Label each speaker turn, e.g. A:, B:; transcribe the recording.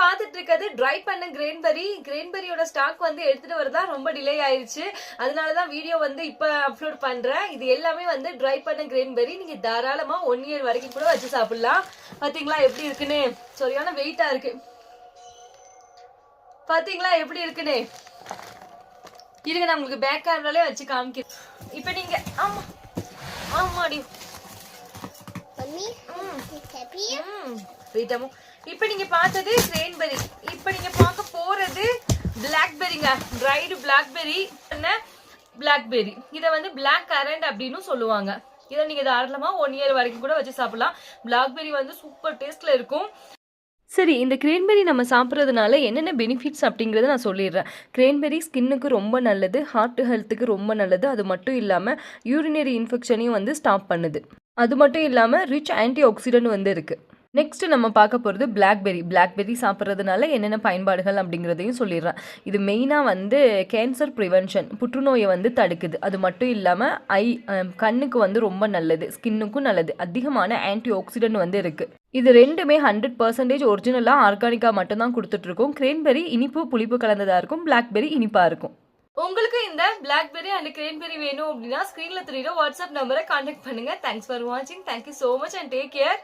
A: பாத்துட்டு இருக்கிறது ட்ரை பண்ண கிரேன்பெரியோட ஸ்டாக் வந்து எடுத்துட்டு வரதா ரொம்ப டிலே ஆயிருச்சு. அதனாலதான் வீடியோ வந்து இப்ப அப்லோட் பண்றேன். இது எல்லாமே வந்து ட்ரை பண்ண கிரேன்பெரி. நீங்க தாராளமா 1 இயர் வரைக்கும் கூட வச்சு சாப்பிடலாம். பாத்தீங்களா எப்படி இருக்குன்னு? சரியான வெயிட்டா இருக்கு. பாத்தீங்களா எப்படி இருக்குன்னு? இருங்க நான் உங்களுக்கு பேக் கேமராலே வச்சு காமிக்கிறேன். இப்ப நீங்க ஆமா ஆமாடி இப்ப நீங்க பார்த்தது கிரேன்பெரி. இப்ப நீங்க பார்க்க போறது பிளாக்பெரிங்க. Dried blackberry. பிளாக்பெரி இத வந்து பிளாக் கரண்ட் அப்படின்னு சொல்லுவாங்க. இதை நீங்க தாராளமா 1 இயர் வரைக்கும் கூட வச்சு சாப்பிடலாம். பிளாக்பெரி வந்து சூப்பர் டேஸ்ட்ல இருக்கும். சரி, இந்த கிரேன்பெரி நம்ம சாப்பிட்றதுனால என்னென்ன பெனிஃபிட்ஸ் அப்படிங்கிறத நான் சொல்லிடுறேன். கிரேன்பெரி ஸ்கின்னுக்கு ரொம்ப நல்லது, ஹார்ட் ஹெல்த்துக்கு ரொம்ப நல்லது. அது மட்டும் இல்லாமல் யூரினரி இன்ஃபெக்ஷனையும் வந்து ஸ்டாப் பண்ணுது. அது மட்டும் இல்லாமல் ரிச் ஆன்டி ஆக்சிடென்ட் வந்து இருக்குது. நெக்ஸ்ட் நம்ம பார்க்க போகிறது பிளாக்பெரி சாப்பிட்றதுனால என்னென்ன பயன்பாடுகள் அப்படிங்கிறதையும் சொல்லிடுறேன். இது மெயினாக வந்து கேன்சர் ப்ரிவென்ஷன், புற்றுநோயை வந்து தடுக்குது. அது மட்டும் இல்லாமல் கண்ணுக்கு வந்து ரொம்ப நல்லது, ஸ்கின்னுக்கும் நல்லது. அதிகமான ஆன்டி ஆக்சிடென்ட் வந்து இருக்குது. இது ரெண்டுமே 100% ஒரிஜினலாக ஆர்கானிக்காக மட்டும்தான் கொடுத்துட்ருக்கோம். கிரேன்பெரி இனிப்பு புளிப்பு கலந்ததாக இருக்கும், பிளாக்பெரி இனிப்பாக இருக்கும். உங்களுக்கு இந்த பிளாக்பெரி அண்ட் கிரேன்பெரி வேணும் அப்படின்னா ஸ்க்ரீனில் தெரியுற வாட்ஸ்அப் நம்பரை கான்டாக்ட் பண்ணுங்கள். தேங்க்ஸ் ஃபார் வாட்சிங். Thank you so much and take care.